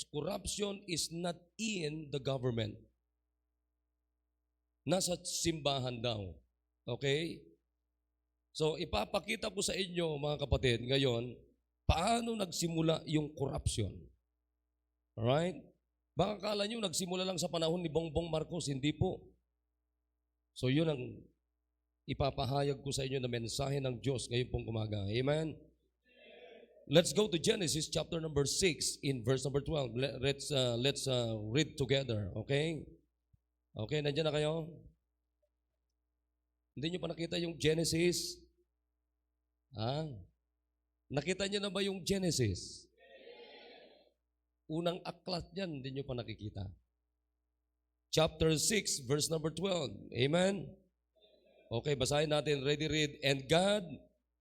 corruption is not in the government. Nasa simbahan daw. Okay? So, ipapakita ko sa inyo, mga kapatid, ngayon, paano nagsimula yung corruption. Alright? Baka kala nyo, nagsimula lang sa panahon ni Bongbong Marcos. Hindi po. So, yun ang ipapahayag ko sa inyo na mensahe ng Diyos ngayon pong umaga. Amen? Let's go to Genesis chapter number 6 in verse number 12. Let's read together. Okay? Okay, nandiyan na kayo? Hindi nyo pa nakita yung Genesis? Nakita nyo na ba yung Genesis? Unang aklat yan, hindi nyo pa nakikita. Chapter 6, verse number 12. Amen? Okay, basahin natin. Ready, read. And God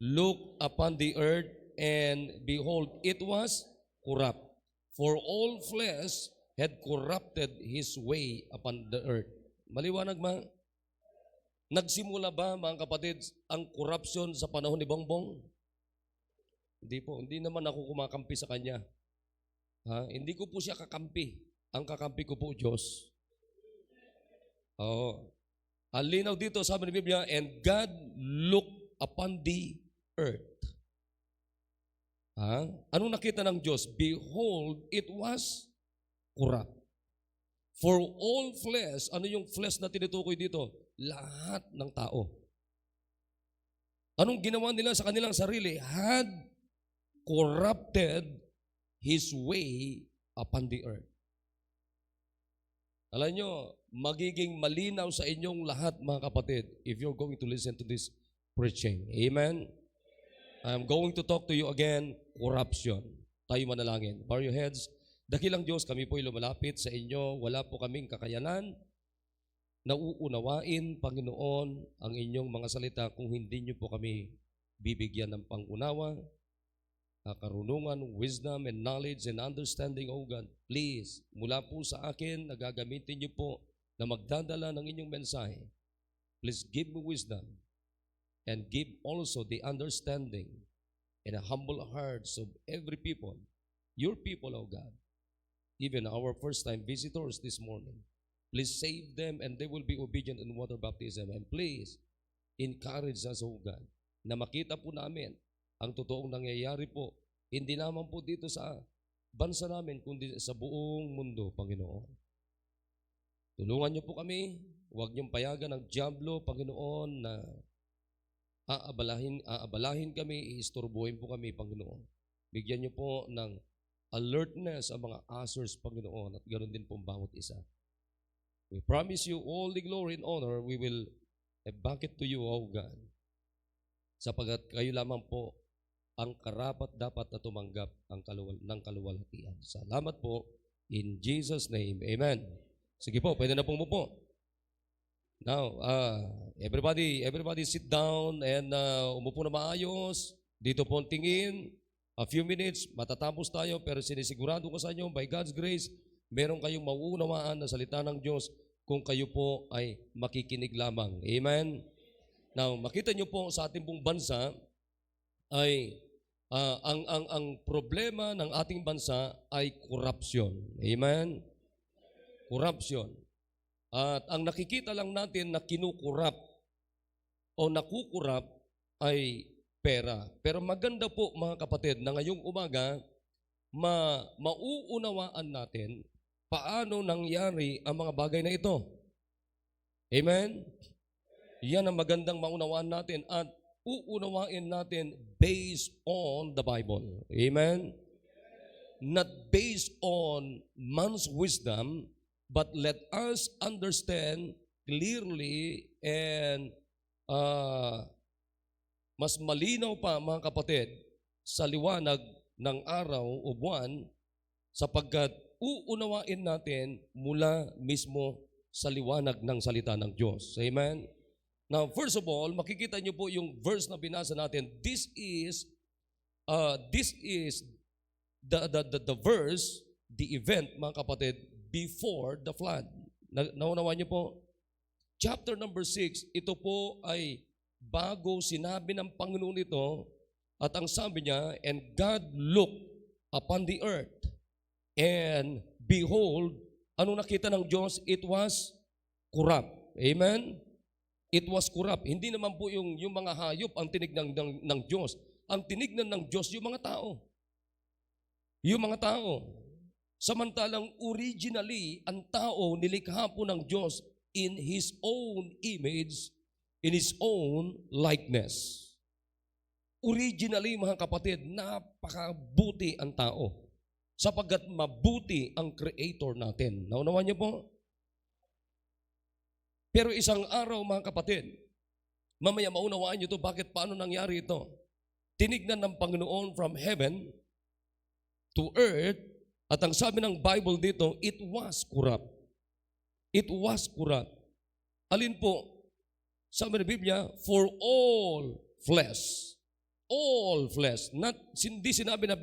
looked upon the earth, and behold, it was corrupt. For all flesh had corrupted his way upon the earth. Maliwanag ba? Nagsimula ba, mga kapatid, ang corruption sa panahon ni Bongbong? Hindi po. Hindi naman ako kumakampi sa kanya. Hindi ko po siya kakampi. Ang kakampi ko po, Diyos. Ang linaw dito, sabi ng Biblia, and God looked upon the earth. Anong nakita ng Diyos? Behold, it was corrupt. For all flesh, ano yung flesh na tinutukoy dito? Lahat ng tao. Anong ginawa nila sa kanilang sarili? Had corrupted his way upon the earth. Alam nyo, magiging malinaw sa inyong lahat, mga kapatid, if you're going to listen to this preaching. Amen? I'm going to talk to you again, corruption. Tayo manalangin. Bow your heads. Dakilang Diyos, kami po'y lumalapit sa inyo. Wala po kaming kakayanan na uunawain, Panginoon, ang inyong mga salita kung hindi nyo po kami bibigyan ng pangunawa, karunungan, wisdom, and knowledge, and understanding, O God. Please, mula po sa akin, nagagamitin nyo po na magdadala ng inyong mensahe. Please give me wisdom and give also the understanding and a humble hearts of every people, your people, O God. Even our first-time visitors this morning. Please save them and they will be obedient in water baptism. And please, encourage us, O God, na makita po namin ang totoong nangyayari po, hindi naman po dito sa bansa namin, kundi sa buong mundo, Panginoon. Tulungan niyo po kami, huwag niyong payagan ng dyablo, Panginoon, na aabalahin kami, iistorbohin po kami, Panginoon. Bigyan niyo po ng alertness ang mga ushers, Panginoon, at ganoon din pong bawat isa. We promise you all the glory and honor. We will back it to you, O God, sapagat kayo lamang po ang karapat dapat na tumanggap ng kaluwalhatian. Salamat po. In Jesus' name, amen. Sige po, pwede na pong umupo. Now, everybody sit down and umupo na maayos. Dito po ang tingin. A few minutes, matatapos tayo, pero sinisigurado ko sa inyo, by God's grace, meron kayong mauunawaan na salita ng Diyos kung kayo po ay makikinig lamang. Amen? Now, makita nyo po sa ating pong bansa ay ang problema ng ating bansa ay corruption. Amen? Corruption. At ang nakikita lang natin na kinukurap o nakukurap ay pera. Pero maganda po, mga kapatid, na ngayong umaga, mauunawaan natin paano nangyari ang mga bagay na ito. Amen? Yan ang magandang maunawaan natin at uunawain natin based on the Bible. Amen? Not based on man's wisdom, but let us understand clearly and mas malinaw pa, mga kapatid, sa liwanag ng araw o buwan, sapagkat uunawain natin mula mismo sa liwanag ng salita ng Diyos. Amen? Now, first of all, makikita niyo po yung verse na binasa natin. This is the verse, the event, mga kapatid, before the flood. Naunawa niyo po? Chapter number 6, ito po ay bago sinabi ng Panginoon ito, at ang sabi niya, and God looked upon the earth, And behold, anong nakita ng Diyos? It was corrupt. Amen? It was corrupt. Hindi naman po yung mga hayop ang tinignan ng Diyos. Ang tinignan ng Diyos, yung mga tao. Yung mga tao. Samantalang originally, ang tao nilikha po ng Diyos in His own image, in His own likeness. Originally, mga kapatid, napakabuti ang tao. Sapagkat mabuti ang Creator natin. Naunawan niyo po? Pero isang araw, mga kapatid, mamaya maunawaan niyo to, paano nangyari ito? Tinignan ng Panginoon from heaven to earth, at ang sabi ng Bible dito, it was corrupt. It was corrupt. Alin po? Sabi ng Biblia, for all flesh. All flesh. Hindi sinabi na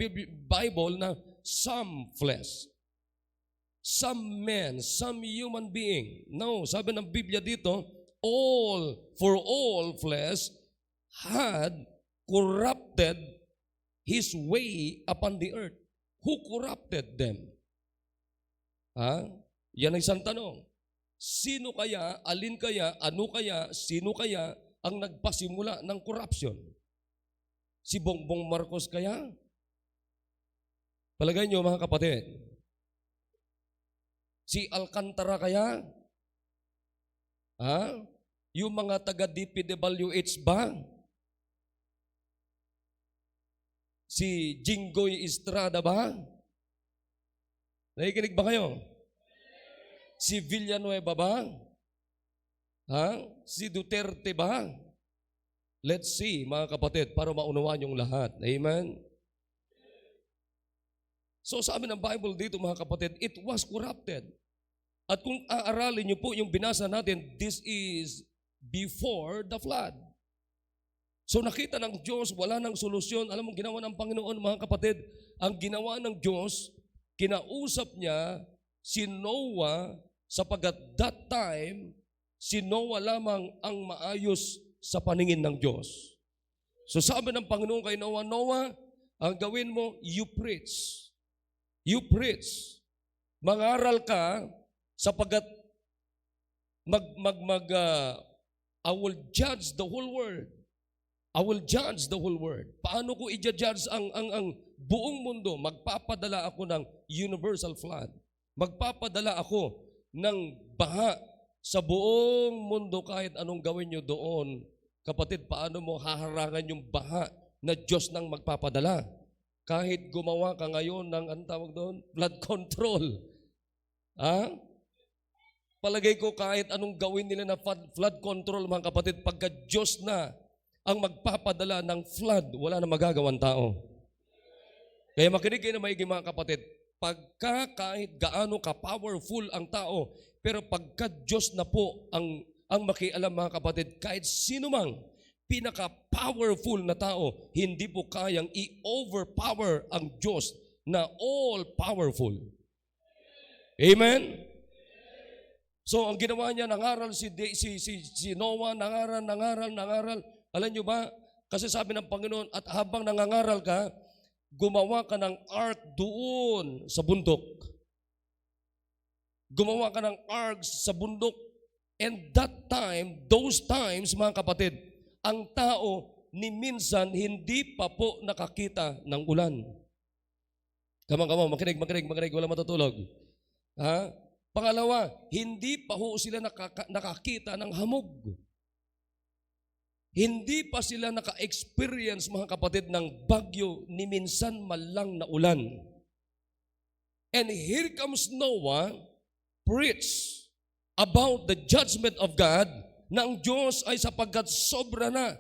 Bible na some flesh. Some men, some human being. No, sabi ng Biblia dito, for all flesh had corrupted his way upon the earth. Who corrupted them? Yan ang isang tanong. Sino kaya, alin kaya, ano kaya, sino kaya ang nagpasimula ng corruption? Si Bongbong Marcos kaya? Palagay nyo mga kapatid. Si Alcantara kaya? Yung mga taga-DPWH ba? Si Jinggoy Estrada ba? Nakikinig ba kayo? Si Villanueva ba? Si Duterte ba? Let's see, mga kapatid, para maunawaan yung lahat. Amen? So sabi ng Bible dito, mga kapatid, it was corrupted. At kung aaralin niyo po yung binasa natin, this is before the flood. So nakita ng Diyos, wala nang solusyon. Alam mo, ginawa ng Panginoon, mga kapatid, ang ginawa ng Diyos, kinausap niya si Noah, sapagkat that time, si Noah lamang ang maayos sa paningin ng Diyos. So sabi ng Panginoon kay Noah, Noah, ang gawin mo, you preach. You preach. Mangaral ka, sapagkat I will judge the whole world. I will judge the whole world. Paano ko i-judge ang buong mundo? Magpapadala ako ng universal flood. Magpapadala ako ng baha sa buong mundo kahit anong gawin nyo doon. Kapatid, paano mo haharangan yung baha na Diyos nang magpapadala? Kahit gumawa ka ngayon ng, anong tawag doon? Flood control. Palagay ko kahit anong gawin nila na flood control, mga kapatid, pagka Diyos na ang magpapadala ng flood, wala na magagawang tao. Kaya makinig kayo na maigi, mga kapatid, pagka kahit gaano ka-powerful ang tao, pero pagka Diyos na po ang makialam, mga kapatid, kahit sino mang pinaka-powerful na tao, hindi po kayang i-overpower ang Diyos na all-powerful. Amen? So, ang ginawa niya, nangaral si Noah, nangaral. Alam nyo ba? Kasi sabi ng Panginoon, at habang nangangaral ka, gumawa ka ng ark doon sa bundok. Gumawa ka ng ark sa bundok. And that time, those times, mga kapatid, ang tao ni minsan hindi pa po nakakita ng ulan. Come on, makinig, wala matutulog. Pangalawa, hindi pa ho sila nakakita ng hamog. Hindi pa sila naka-experience, mga kapatid, ng bagyo ni minsan malang na ulan. And here comes Noah, preach about the judgment of God, na ang Diyos ay sapagkat sobra na,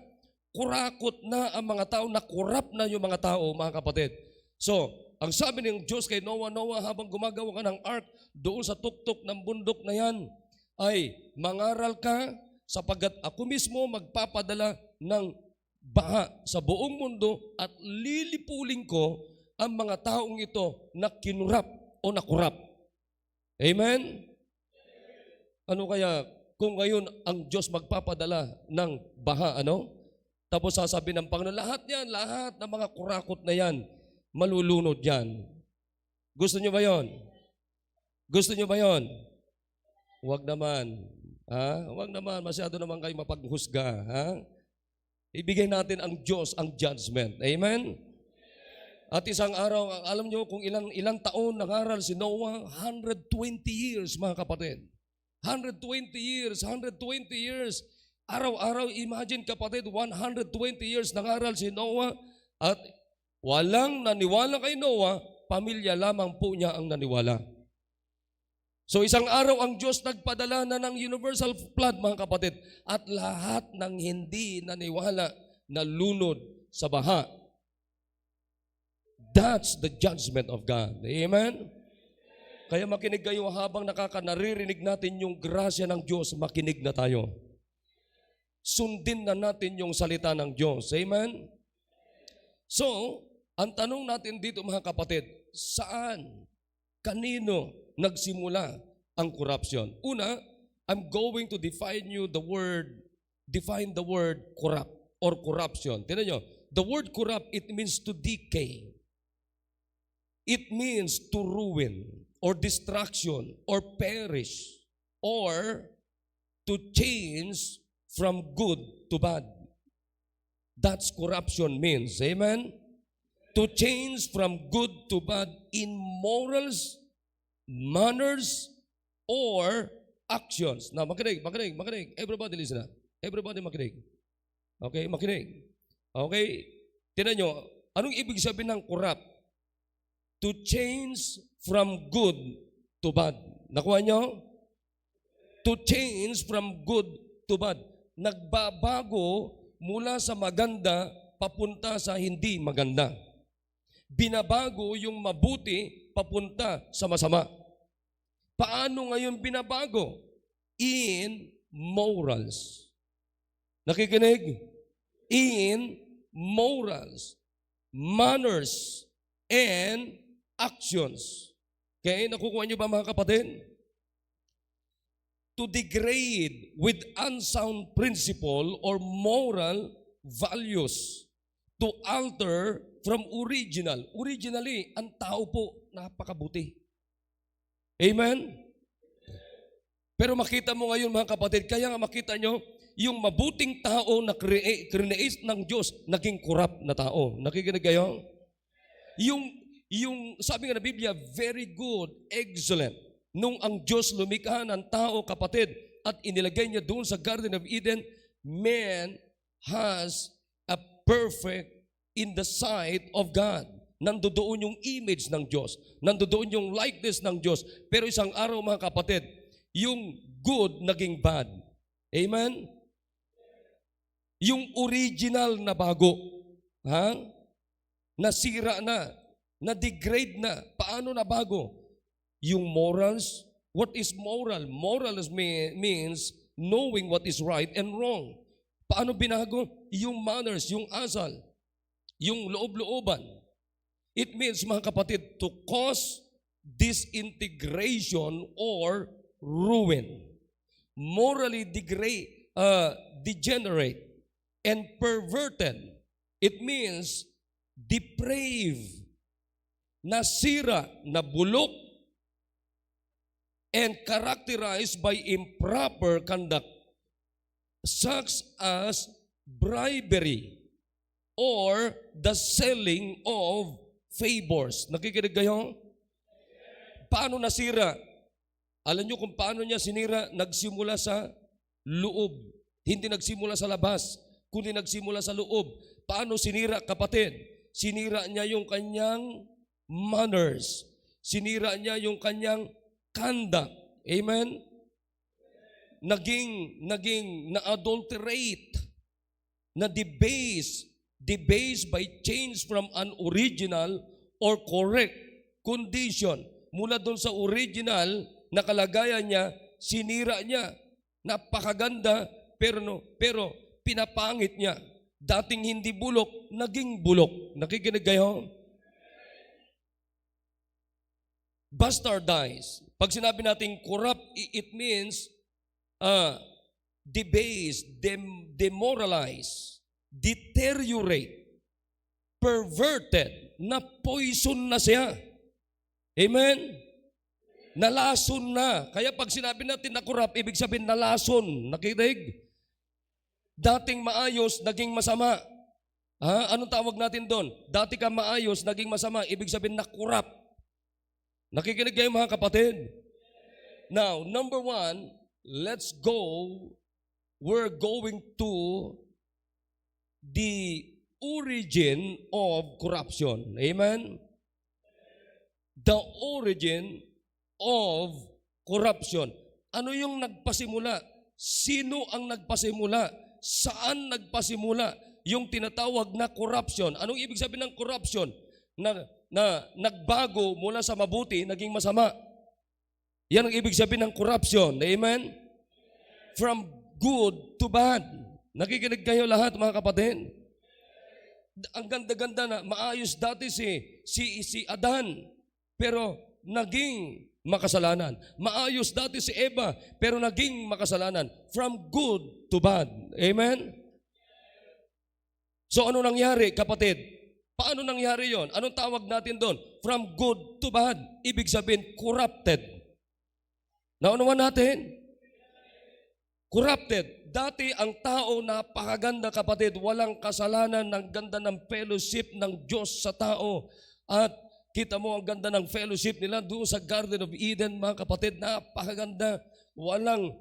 kurakot na ang mga tao, nakurap na yung mga tao, mga kapatid. So, ang sabi ng Diyos kay Noah, Noah, habang gumagawa ka ng ark doon sa tuktok ng bundok na yan, ay mangaral ka, sapagkat ako mismo magpapadala ng baha sa buong mundo at lilipulin ko ang mga taong ito na kinurap o nakurap. Amen? Ano kaya kung ngayon ang Diyos magpapadala ng baha, Tapos sasabi ng Panginoon, lahat ng mga kurakot na yan, malulunod yan. Gusto nyo ba yon? Gusto nyo ba yon? Huwag naman. Ha? Huwag naman. Masyado naman kayo mapaghusga. Ha? Ibigay natin ang Diyos ang judgment. Amen? At isang araw, alam nyo kung ilang taon nangaral si Noah? 120 years, mga kapatid. 120 years, 120 years. Araw-araw, imagine kapatid, 120 years nangaral si Noah at walang naniwala kay Noah, pamilya lamang po niya ang naniwala. So isang araw ang Diyos nagpadala na ng universal flood, mga kapatid, at lahat ng hindi naniwala nalunod sa baha. That's the judgment of God. Amen? Kaya makinig kayo habang naririnig natin yung grasya ng Diyos, makinig na tayo. Sundin na natin yung salita ng Diyos. Amen? So, ang tanong natin dito mga kapatid, saan, kanino nagsimula ang corruption? Una, I'm going to define the word corrupt or corruption. Tingnan nyo, the word corrupt, it means to decay. It means to ruin or destruction or perish or to change from good to bad. That's corruption means. Amen? To change from good to bad in morals, manners, or actions. Now, makinig. Everybody listen na. Everybody makinig. Okay, makinig. Okay? Tingnan nyo, anong ibig sabihin ng corrupt? To change from good to bad. Nakuha nyo? To change from good to bad. Nagbabago mula sa maganda papunta sa hindi maganda. Binabago yung mabuti papunta sa masama. Paano ngayon binabago? In morals. Nakikinig? In morals, manners, and actions. Okay? Nakukuha niyo ba mga kapatid? To degrade with unsound principle or moral values. To alter from original. Originally, ang tao po napakabuti. Amen? Pero makita mo ngayon mga kapatid, kaya nga makita nyo, yung mabuting tao na create ng Diyos, naging corrupt na tao. Nakikinig kayo? Yung sabi nga na Biblia, very good, excellent. Nung ang Diyos lumikha ng tao, kapatid, at inilagay niya doon sa Garden of Eden, man has a perfect in the sight of God. Nandoon yung image ng Diyos. Nandoon yung likeness ng Diyos. Pero isang araw mga kapatid, yung good naging bad. Amen? Yung original na bago, ha? Nasira na, na-degrade na. Paano na bago? Yung morals. What is moral? Moral means knowing what is right and wrong. Paano binago? Yung manners, yung asal, yung loob-looban. It means, mga kapatid, to cause disintegration or ruin. Morally degenerate and perverted. It means depraved, nasira, nabulok, and characterized by improper conduct such as bribery or the selling of favors. Nakikinig kayo? Paano nasira? Alam nyo kung paano niya sinira? Nagsimula sa loob. Hindi nagsimula sa labas, kundi nagsimula sa loob. Paano sinira, kapatid? Sinira niya yung kanyang manners. Sinira niya yung kanyang conduct. Amen? Naging na-adulterate, na-debase by change from an original or correct condition. Mula doon sa original na kalagayan niya, sinira niya. Napakaganda, pero pinapangit niya. Dating hindi bulok, naging bulok. Nakikinig kayo? Bastardize. Pag sinabi natin corrupt, it means debase, demoralize, deteriorate, perverted, na poison na siya. Amen? Nalason na. Kaya pag sinabi natin na corrupt, ibig sabihin nalason. Nakinig? Dating maayos, naging masama. Anong tawag natin doon? Dati ka maayos, naging masama. Ibig sabihin na corrupt. Nakikinig kayo mga kapatid? Now, number one, let's go. We're going to the origin of corruption. Amen? The origin of corruption. Ano yung nagpasimula? Sino ang nagpasimula? Saan nagpasimula? Yung tinatawag na corruption. Anong ibig sabihin ng corruption? Na nagbago mula sa mabuti, naging masama. Yan ang ibig sabihin ng corruption. Amen? From good to bad. Nakikinig kayo lahat mga kapatid? Ang ganda-ganda na maayos dati si Adan, pero naging makasalanan. Maayos dati si Eva, pero naging makasalanan. From good to bad. Amen? So ano nangyari, kapatid? Paano nangyari yon? Anong tawag natin doon? From good to bad. Ibig sabihin, corrupted. Naunawan natin? Corrupted. Dati ang tao napakaganda, kapatid. Walang kasalanan, ng ganda ng fellowship ng Diyos sa tao. At kita mo ang ganda ng fellowship nila doon sa Garden of Eden, mga kapatid. Napakaganda. Walang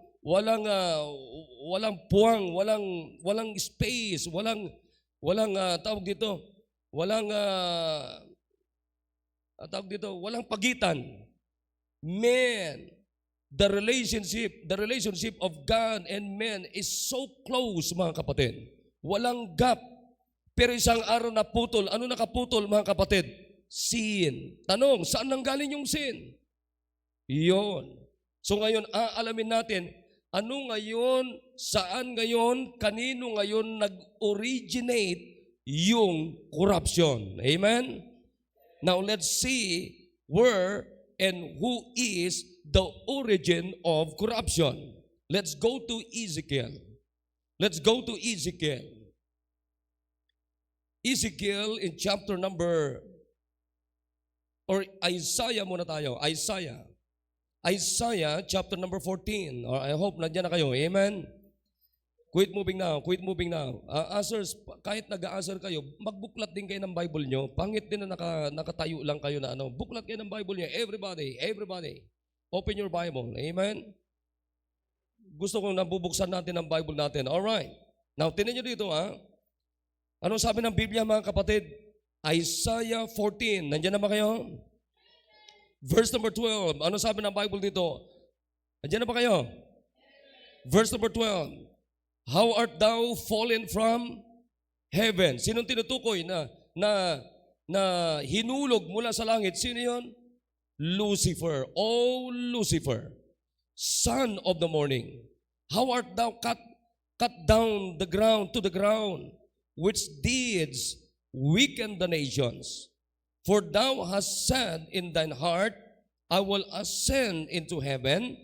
puwang, walang space, walang tawag dito, walang pagitan. Man, the relationship of God and man is so close, mga kapatid. Walang gap. Pero isang araw na putol. Ano nakaputol, mga kapatid? Sin. Tanong, saan nanggaling yung sin? Iyon. So ngayon, aalamin natin, ano ngayon, saan ngayon, kanino ngayon nag-originate yung corruption. Amen? Now let's see where and who is the origin of corruption. Let's go to Ezekiel. Let's go to Ezekiel. Ezekiel in chapter number, or Isaiah muna tayo. Isaiah chapter number 14. Or I hope nandiyan na kayo. Amen? Quit moving now. Ushers, kahit nag-a-usher kayo, magbuklat din kayo ng Bible nyo. Pangit din na nakatayo lang kayo na ano. Buklat kayo ng Bible nyo. Everybody. Open your Bible. Amen? Gusto kong nabubuksan natin ang Bible natin. Alright. Now, tinan nyo dito Anong sabi ng Biblia, mga kapatid? Isaiah 14. Nandiyan na ba kayo? Verse number 12. Ano sabi ng Bible dito? Nandiyan na ba kayo? Verse number 12. How art thou fallen from heaven? Sinong tinutukoy na hinulog mula sa langit? Sino yon? Lucifer. Oh, Lucifer, son of the morning. How art thou cut down the ground to the ground, which deeds weaken the nations? For thou hast said in thine heart, I will ascend into heaven.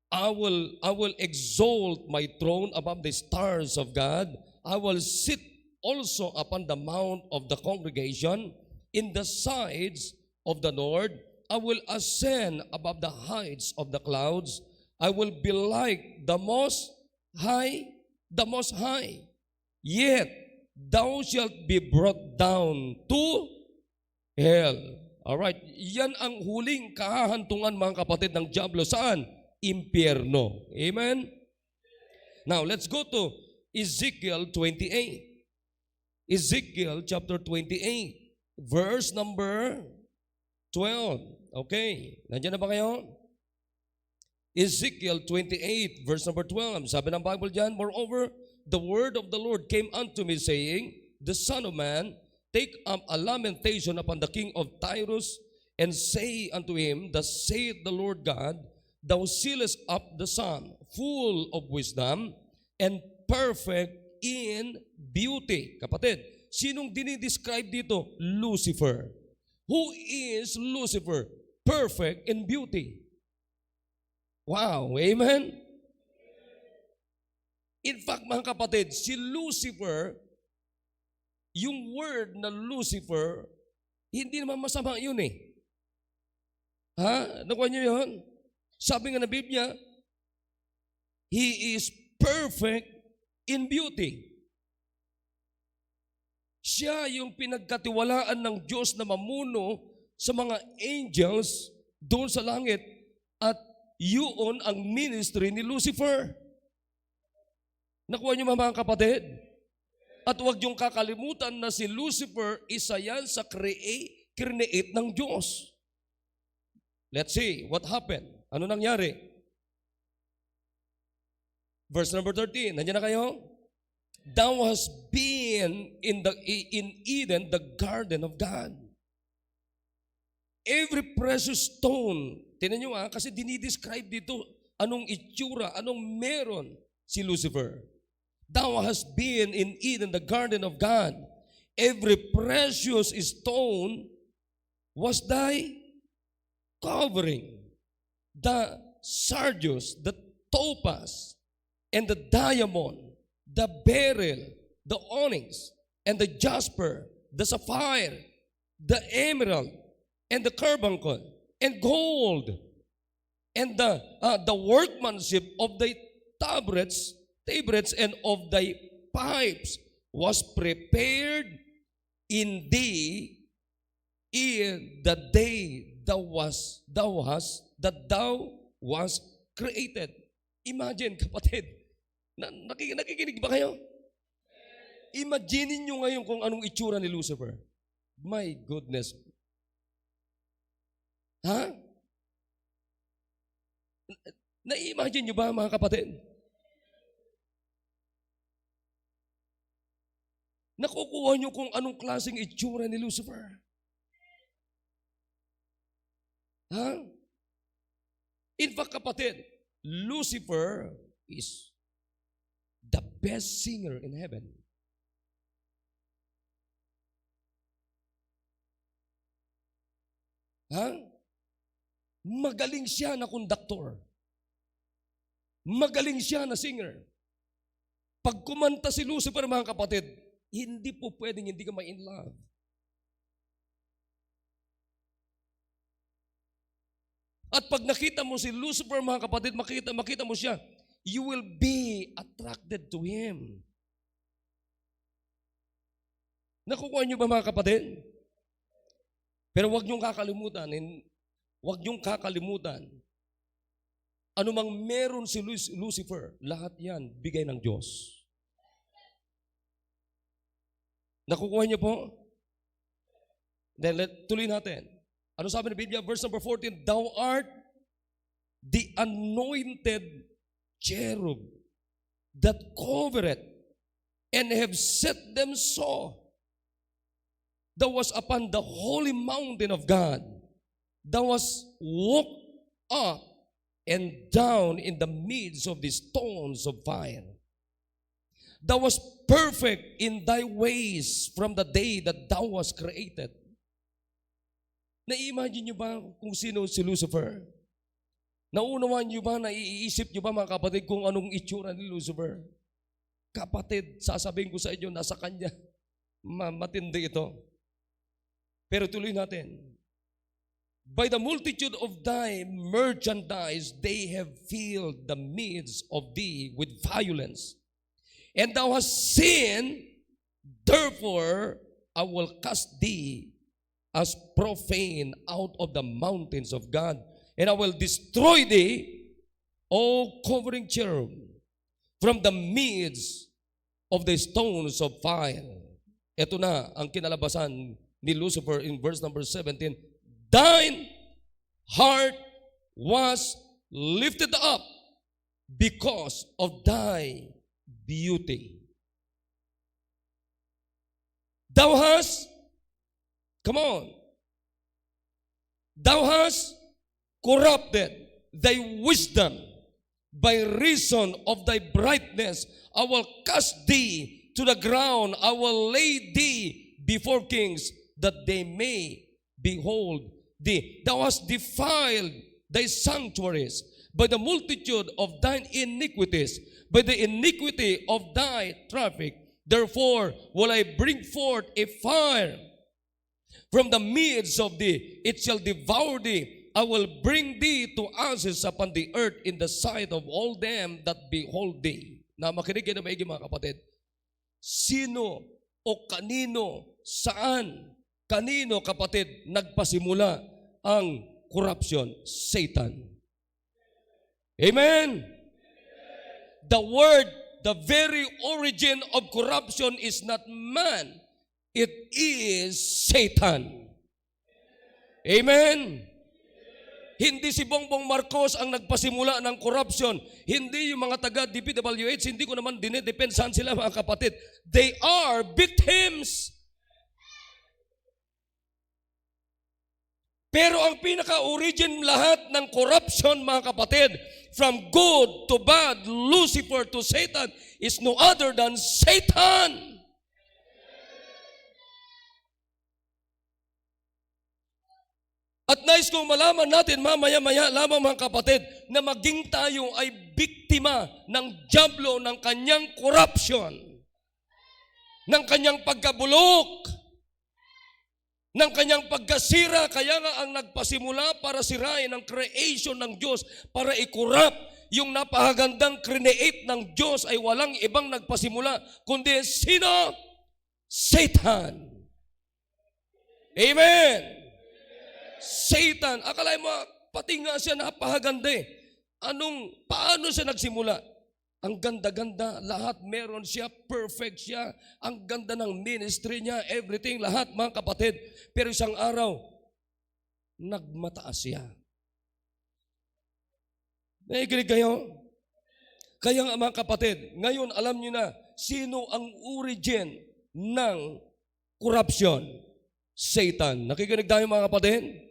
I will exalt my throne above the stars of God. I will sit also upon the mount of the congregation in the sides of the Lord. I will ascend above the heights of the clouds. I will be like the most high. Yet thou shalt be brought down to hell. Alright, yan ang huling kahahantungan, mga kapatid, ng dyablo. Saan? Impyerno. Amen? Now, let's go to Ezekiel 28. Ezekiel chapter 28, verse number 12. Okay, nandiyan na ba kayo? Ezekiel 28, verse number 12. Sabi ng Bible dyan, moreover, the word of the Lord came unto me, saying, the Son of man, take up a lamentation upon the king of Tyrus, and say unto him, thus saith the Lord God, thou sealest up the sun, full of wisdom, and perfect in beauty. Kapatid, sinong dinidescribe dito? Lucifer. Who is Lucifer? Perfect in beauty. Wow, amen? In fact, mga kapatid, si Lucifer, yung word na Lucifer, hindi naman masama yun . Ha? Nakuha niyo yun? Sabi nga na Biblia, He is perfect in beauty. Siya yung pinagkatiwalaan ng Diyos na mamuno sa mga angels doon sa langit at yun ang ministry ni Lucifer. Nakuha niyo mga kapatid? At huwag niyong kakalimutan na si Lucifer, isa yan sa create ng Diyos. Let's see what happened. Ano nangyari? Verse number 13. Nandiyan na kayo? Thou hast been in Eden, the garden of God. Every precious stone. Tinan nyo kasi dinidescribe dito anong itsura, anong meron si Lucifer. Thou hast been in Eden, the garden of God. Every precious stone was thy covering. The sardius, the topaz, and the diamond, the beryl, the onyx, and the jasper, the sapphire, the emerald, and the carbuncle, and gold, and the workmanship of the tabrets, and of thy pipes was prepared in thee in the day thou was created. Imagine, kapatid, nakikinig ba kayo? Imagine nyo ngayon kung anong itsura ni Lucifer. My goodness. Ha? Na-imagine nyo ba, mga kapatid? Nakukuha nyo kung anong klaseng itsura ni Lucifer? Ha? In fact, kapatid, Lucifer is the best singer in heaven. Ha? Magaling siya na konduktor. Magaling siya na singer. Pag kumanta si Lucifer, mga kapatid, hindi po pwedeng hindi ka ma-in love. At pag nakita mo si Lucifer, mga kapatid, makita mo siya, you will be attracted to him. Nakukuha niyo ba, mga kapatid? Pero huwag niyong kakalimutan, anumang meron si Lucifer, lahat yan, bigay ng Diyos. Nakukuha niyo po? Then, tuloy natin. Ano sabi ng Biblia? Verse number 14, Thou art the anointed cherub that covereth and have set them so. Thou was upon the holy mountain of God. Thou was walked up and down in the midst of the stones of fire. Thou was perfect in thy ways from the day that thou was created. Na-imagine nyo ba kung sino si Lucifer? Naunawaan nyo ba, naiisip nyo ba, mga kapatid, kung anong itsura ni Lucifer? Kapatid, sasabihin ko sa inyo, nasa kanya. Matindi ito. Pero tuloy natin. By the multitude of thy merchandise, they have filled the midst of thee with violence. And thou hast sinned, therefore I will cast thee as profane out of the mountains of God, and I will destroy thee, O covering cherub, from the midst of the stones of fire. Ito na ang kinalabasan ni Lucifer in verse number 17. Thine heart was lifted up because of thy beauty. Thou hast, come on, thou hast corrupted thy wisdom by reason of thy brightness. I will cast thee to the ground. I will lay thee before kings, that they may behold thee. Thou hast defiled thy sanctuaries by the multitude of thine iniquities, by the iniquity of thy traffic. Therefore will I bring forth a fire from the midst of thee. It shall devour thee I will bring thee to ashes upon the earth in the sight of all them that behold thee. Na makinig kayo na maigi mga kapatid. Sino o kanino, saan, kanino kapatid nagpasimula ang corruption? Satan. Amen? The word, the very origin of corruption is not man. It is Satan. Amen? Hindi si Bongbong Marcos ang nagpasimula ng corruption. Hindi yung mga taga-DPWH, hindi ko naman dinedepensahan sila mga kapatid. They are victims. Pero ang pinaka-origin lahat ng corruption mga kapatid, from good to bad, Lucifer to Satan, is no other than Satan. At nais kong malaman natin mamaya-maya lamang mga kapatid na maging tayo ay biktima ng dyablo ng kanyang corruption, ng kanyang pagkabulok, ng kanyang pagkasira. Kaya nga ang nagpasimula para sirain ang creation ng Diyos, para i-corrupt yung napakagandang create ng Diyos ay walang ibang nagpasimula kundi sino? Satan. Amen. Satan. Akala mo, pati nga siya napakaganda eh. Paano siya nagsimula? Ang ganda-ganda, lahat meron siya, perfect siya, ang ganda ng ministry niya, everything, lahat mga kapatid. Pero isang araw, nagmataas siya. Nakikinig kayo? Kaya nga mga kapatid, ngayon alam niyo na, sino ang origin ng corruption? Satan. Nakikinig tayo mga kapatid?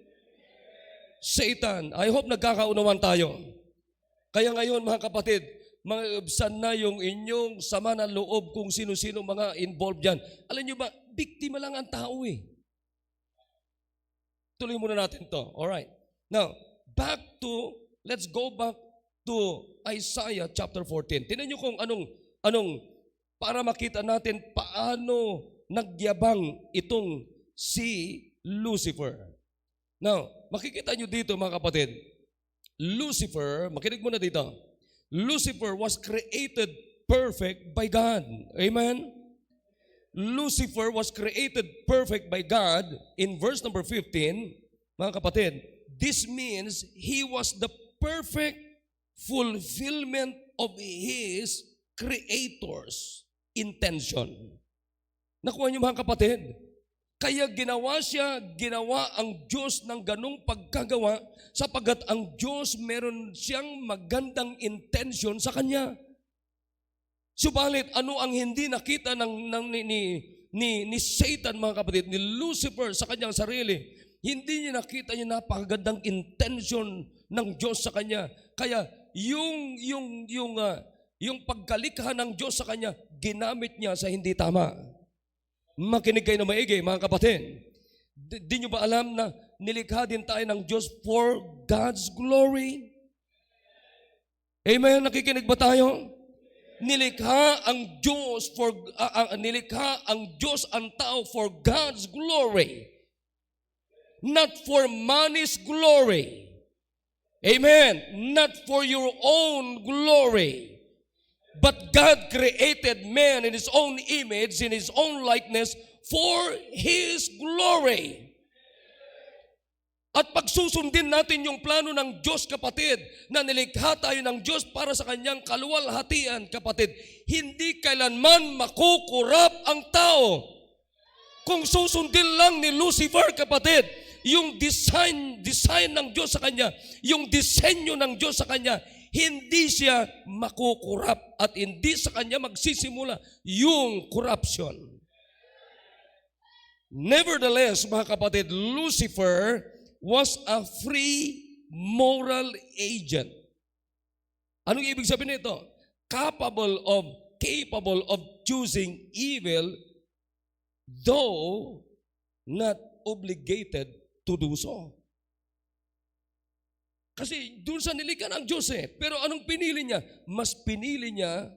Satan. I hope nagkakaunawan tayo. Kaya ngayon mga kapatid, maibsan na yung inyong sama ng loob kung sino-sino mga involved dyan. Alam nyo ba, biktima lang ang tao eh. Tuloy muna natin to. Alright. Now, let's go back to Isaiah chapter 14. Tingnan nyo kung para makita natin paano nagyabang itong si Lucifer. Now, makikita nyo dito mga kapatid, Lucifer, makinig muna dito, Lucifer was created perfect by God. Amen? Lucifer was created perfect by God in verse number 15, mga kapatid. This means he was the perfect fulfillment of his Creator's intention. Nakuha niyo mga kapatid? Kaya ginawa ang Diyos ng ganong pagkagawa sapagat ang Diyos meron siyang magandang intention sa Kanya. Subalit, ano ang hindi nakita ni Satan mga kapatid, ni Lucifer sa kanyang sarili? Hindi niya nakita yung napakagandang intention ng Diyos sa Kanya. Kaya yung pagkalikha ng Diyos sa Kanya, ginamit niya sa hindi tama. Makinig kayo na maigi, mga kapatid. Di nyo ba alam na nilikha din tayo ng Diyos for God's glory? Amen? Nakikinig ba tayo? Nilikha ang Diyos ang tao for God's glory, not for money's glory. Amen? Not for your own glory. But God created man in His own image, in His own likeness, for His glory. At pagsusundin natin yung plano ng Diyos, kapatid, na nilikha tayo ng Diyos para sa Kanyang kaluwalhatian, kapatid, hindi kailanman makukurap ang tao. Kung susundin lang ni Lucifer, kapatid, yung design ng Diyos sa Kanya, yung disenyo ng Diyos sa Kanya, hindi siya makukurap at hindi sa kanya magsisimula yung corruption. Nevertheless, mga kapatid, Lucifer was a free moral agent. Anong ibig sabihin nito? Capable of choosing evil, though not obligated to do so. Kasi doon sa nilikha ng Diyos eh. Pero anong pinili niya? Mas pinili niya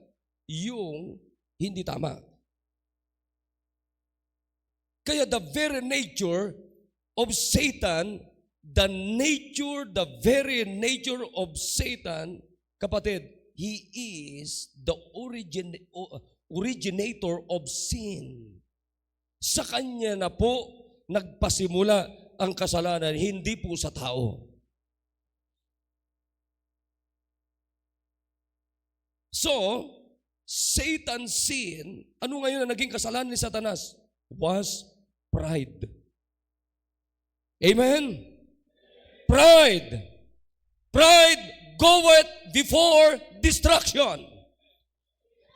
yung hindi tama. Kaya the very nature of Satan the very nature of Satan, kapatid, he is the originator of sin. Sa kanya na po nagpasimula ang kasalanan, hindi po sa tao. So, Satan's sin, ano ngayon ang naging kasalanan ni Satanas? Was pride. Amen? Pride. Pride goeth before destruction.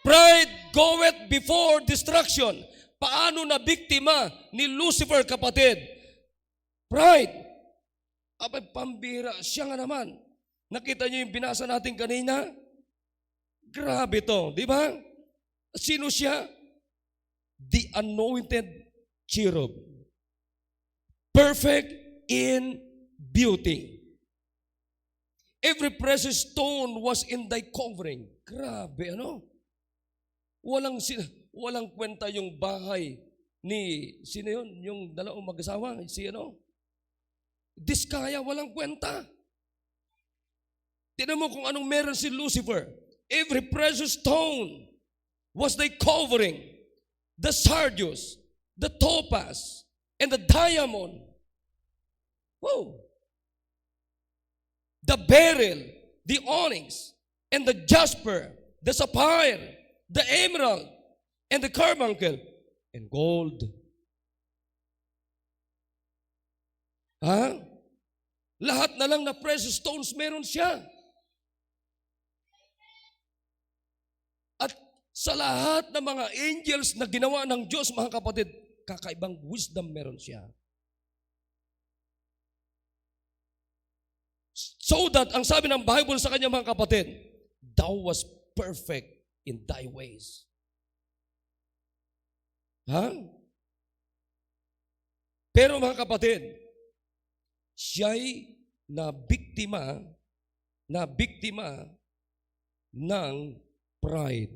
Pride goeth before destruction. Paano na biktima ni Lucifer, kapatid? Pride. Abay, pambira. Siya nga naman. Nakita niyo yung binasa natin kanina? Grabe to, di ba? Sino siya? The anointed cherub. Perfect in beauty. Every precious stone was in thy covering. Grabe, ano? Walang kwenta yung bahay ni, sino yun? Yung dalawang mag-asawa, si ano? Diskaya, walang kwenta. Tignan mo kung anong meron si Lucifer. Every precious stone was thy covering. The sardius, the topaz, and the diamond. Whoa. The beryl, the onyx, and the jasper, the sapphire, the emerald, and the carbuncle, and gold. Ha? Lahat na lang na precious stones meron siya. At sa lahat ng mga angels na ginawa ng Diyos, mga kapatid, kakaibang wisdom meron siya. So that, ang sabi ng Bible sa kanya, mga kapatid, thou was perfect in thy ways. Ha? Pero mga kapatid, siya'y nabiktima ng pride.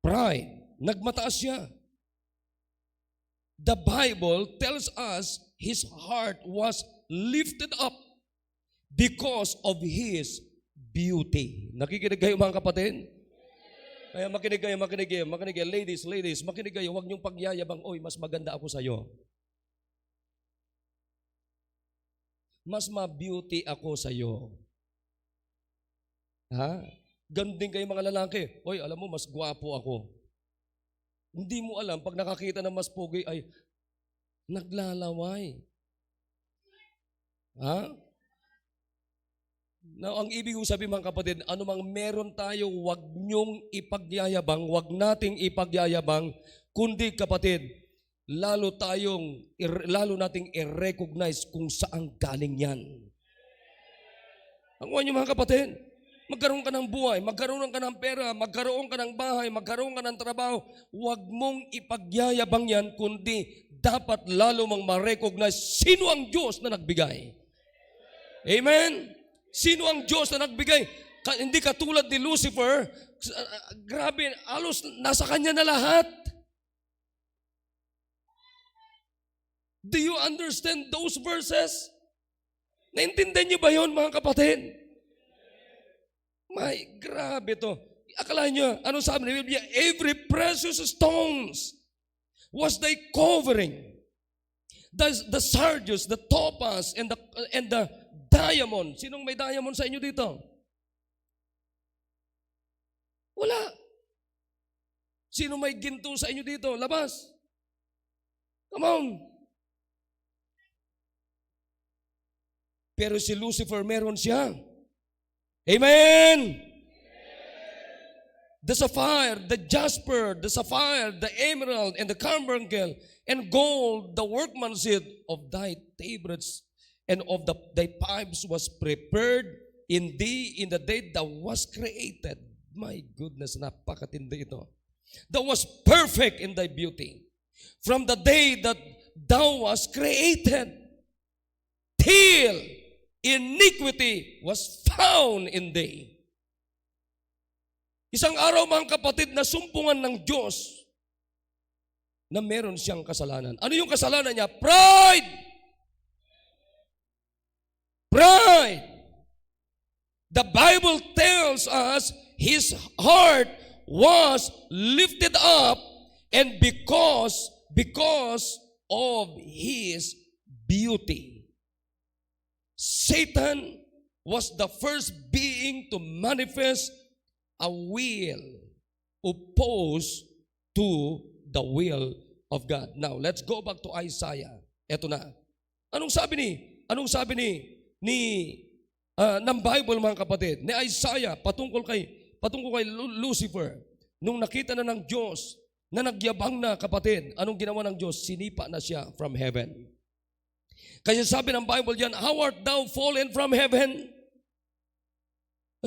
Pride. Nagmataas siya. The Bible tells us his heart was lifted up because of his beauty. Nakikinig kayo, mga kapatid? Kaya makinig kayo. Ladies, makinig kayo. Huwag niyong pagyayabang, oy, mas maganda ako sa'yo. Mas ma-beauty ako sa'yo. Ha? Ganun din kayo, mga lalaki. Oy, alam mo, mas gwapo ako. Hindi mo alam, pag nakakita ng mas pogi, ay naglalaway. Ha? Now, ang ibig kong sabihin, mga kapatid, anumang meron tayo, wag niyong ipagyayabang, wag nating ipagyayabang, kundi, kapatid, lalo nating i-recognize kung saan galing yan. Ang niyo, mga kapatid, magkaroon ka ng buhay, magkaroon ka ng pera, magkaroon ka ng bahay, magkaroon ka ng trabaho, wag mong ipagyayabang yan, kundi dapat lalo mong ma-recognize sino ang Diyos na nagbigay. Amen? Sino ang Diyos na nagbigay? Hindi katulad ni Lucifer, grabe, alos nasa kanya na lahat. Do you understand those verses? Naintindihan niyo ba yun, mga kapatid? Grabe to. Akala niyo, ano sabi ng Biblia? Every precious stones was thy covering. The sardius, the topaz, and the diamond. Sinong may diamond sa inyo dito? Wala. Sino may ginto sa inyo dito? Labas. Come on. Pero si Lucifer, meron siya. Amen! The sapphire, the jasper, the sapphire, the emerald, and the carbuncle, and gold, the workmanship of thy tabrets, and of thy pipes was prepared in thee in the day thou was created. My goodness, napakatindi ito. Thou was perfect in thy beauty. From the day that thou was created, till iniquity was found in thee. Isang araw, mga kapatid, na sumpungan ng Diyos na meron siyang kasalanan. Ano yung kasalanan niya? Pride! Pride. The Bible tells us his heart was lifted up, and because of his beauty. Satan was the first being to manifest a will opposed to the will of God. Now, let's go back to Isaiah. Ito na. Anong sabi ng Bible, mga kapatid, ni Isaiah patungkol kay Lucifer, nung nakita na ng Diyos na nagyabang na, kapatid, anong ginawa ng Diyos? Sinipa na siya from heaven. Kaya sabi ng Bible diyan, how art thou fallen from heaven?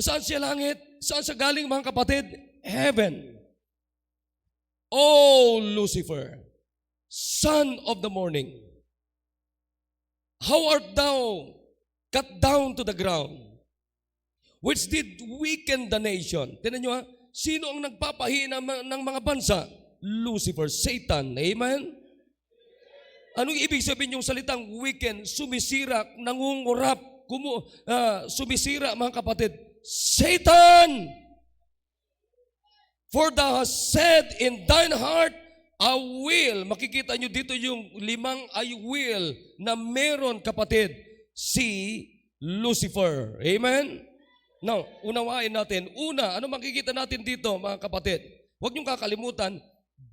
Saan siya langit? Saan siya galing, mga kapatid? Heaven. O Lucifer, son of the morning, how art thou cut down to the ground, which did weaken the nation. Tingnan nyo ha, sino ang nagpapahina ng mga bansa? Lucifer, Satan. Amen? Anong ibig sabihin yung salitang weaken? Sumisira, nangungurap, sumisira, mga kapatid. Satan! For thou hast said in thine heart, I will. Makikita nyo dito yung 5 I will na meron, kapatid, si Lucifer. Amen? Now, unawain natin. Una, ano makikita natin dito, mga kapatid? Huwag niyong kakalimutan,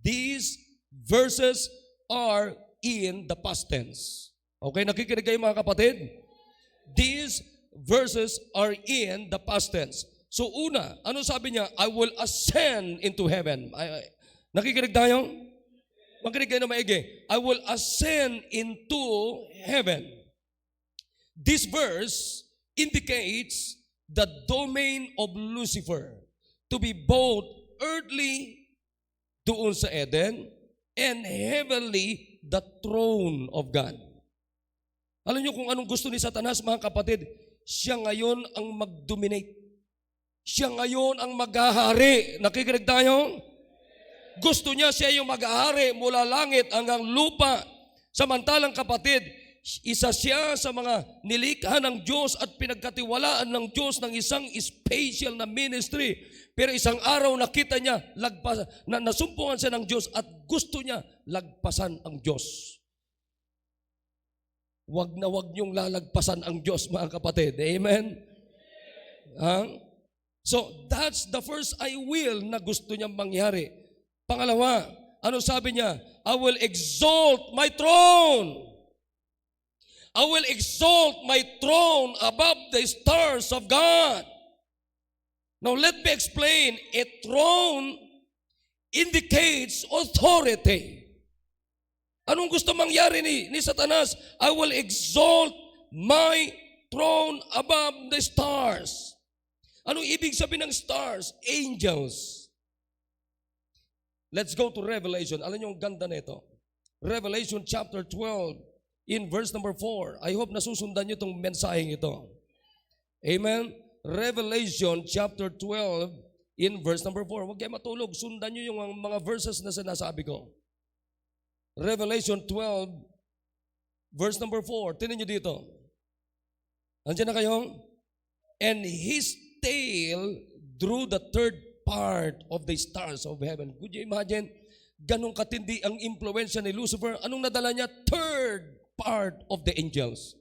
these verses are in the past tense. Okay, nakikinig kayo, mga kapatid? These verses are in the past tense. So una, ano sabi niya? I will ascend into heaven. Nakikinig tayo? Makinig kayo na maigi. I will ascend into heaven. This verse indicates the domain of Lucifer to be both earthly doon sa Eden and heavenly, the throne of God. Alam niyo kung anong gusto ni Satanas, mga kapatid? Siya ngayon ang mag-dominate. Siya ngayon ang maghahari. Nakikinig tayo? Gusto niya siya yung maghahari mula langit hanggang lupa. Samantalang, kapatid, isa siya sa mga nilikha ng Diyos at pinagkatiwalaan ng Diyos ng isang special na ministry. Pero isang araw nakita niya, nasumpungan siya ng Diyos at gusto niya lagpasan ang Diyos. Wag na wag niyong lalagpasan ang Diyos, mga kapatid. Amen? So, that's the first I will na gusto niyang mangyari. Pangalawa, ano sabi niya? I will exalt my throne. I will exalt my throne above the stars of God. Now, let me explain. A throne indicates authority. Anong gusto mangyari ni Satanas? I will exalt my throne above the stars. Anong ibig sabihin ng stars? Angels. Let's go to Revelation. Alam niyo ang ganda nito. Revelation chapter 12 in verse number 4. I hope nasusundan niyo itong mensaheng ito. Amen? Revelation chapter 12 in verse number 4. Huwag kayo matulog. Sundan niyo yung mga verses na sinasabi ko. Revelation 12 verse number 4. Tingnan niyo dito. Andiyan na kayo? And his tail drew the third part of the stars of heaven. Could you imagine? Ganong katindi ang impluensya ni Lucifer. Anong nadala niya? Third part of the angels.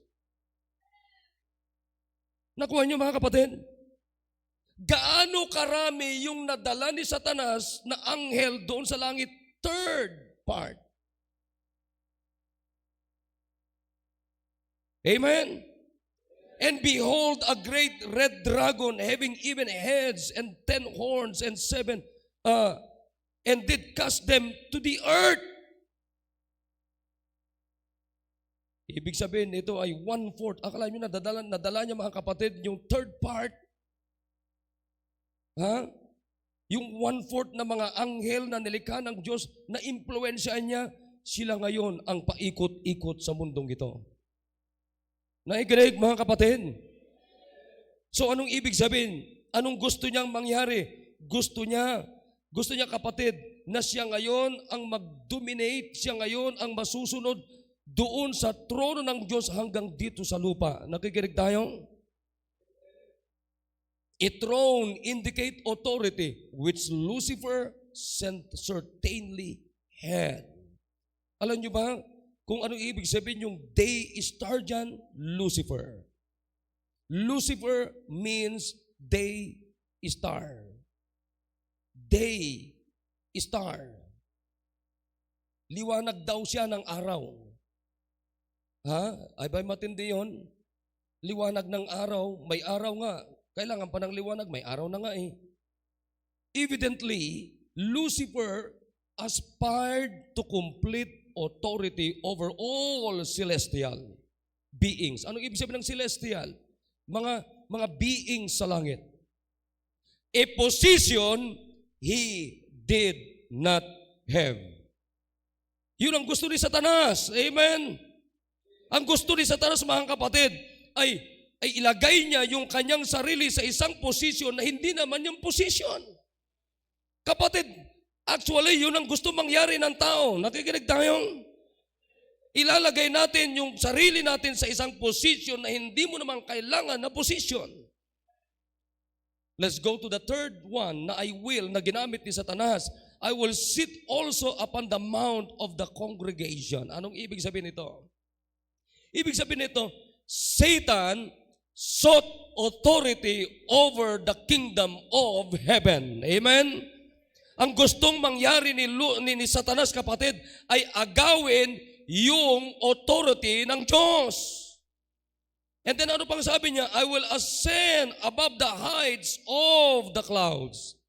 Nakuha niyo, mga kapatid? Gaano karami yung nadala ni Satanas na anghel doon sa langit? Third part. Amen? And behold, a great red dragon, having even heads and 10 horns and 7, and did cast them to the earth. Ibig sabihin, ito ay 1/4. Akala nyo nadala niya, mga kapatid, yung third part. Yung 1/4 na mga anghel na nilikha ng Diyos, na impluensyahan niya, sila ngayon ang paikot-ikot sa mundong ito. Naikinig, mga kapatid? So anong ibig sabihin? Anong gusto niyang mangyari? Gusto niya, kapatid, na siya ngayon ang mag-dominate, siya ngayon ang masusunod doon sa trono ng Diyos hanggang dito sa lupa. Nakikinig tayo? A throne indicate authority which Lucifer certainly had. Alam nyo ba kung ano ibig sabihin yung day star dyan? Lucifer. Lucifer means day star. Day star. Liwanag daw siya ng araw. Ha? Ay ba matindi yun? Liwanag ng araw, may araw nga. Kailangan pa ng liwanag, may araw na nga eh. Evidently, Lucifer aspired to complete authority over all celestial beings. Anong ibig sabihin ng celestial? Mga beings sa langit. A position he did not have. Yun ang gusto ni Satanas. Amen? Ang gusto ni Satanas, mga kapatid, ay ilagay niya yung kanyang sarili sa isang posisyon na hindi naman yung posisyon. Kapatid, actually, yun ang gusto mangyari ng tao. Nakikinig tayo? Ilalagay natin yung sarili natin sa isang posisyon na hindi mo naman kailangan na posisyon. Let's go to the third one na I will, na ginamit ni Satanas. I will sit also upon the mount of the congregation. Anong ibig sabihin nito? Ibig sabihin nito, Satan sought authority over the kingdom of heaven. Amen? Ang gustong mangyari ni Satanas, kapatid, ay agawin yung authority ng Diyos. And then ano pang sabi niya? I will ascend above the heights of the clouds.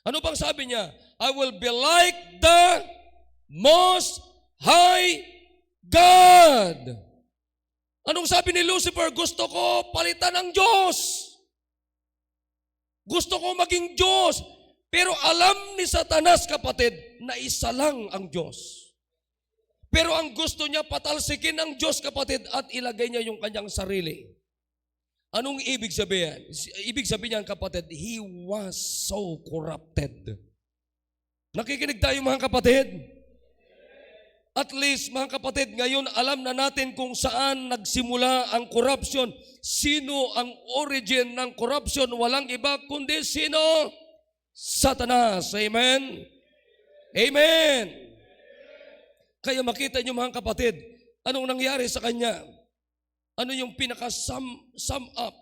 Ano pang sabi niya? I will be like the Most High God. Anong sabi ni Lucifer? Gusto ko palitan ng Diyos. Gusto ko maging Diyos. Pero alam ni Satanas, kapatid, na isa lang ang Diyos. Pero ang gusto niya, patalsikin ang Diyos, kapatid, at ilagay niya yung kanyang sarili. Anong ibig sabihin? Ibig sabihin niya, kapatid, he was so corrupted. Nakikinig tayo, mga kapatid? At least, mga kapatid, ngayon alam na natin kung saan nagsimula ang corruption. Sino ang origin ng corruption? Walang iba kundi sino? Satanas. Amen? Amen. Kaya makita niyo, mga kapatid, anong nangyari sa kanya? Ano yung pinaka-sum up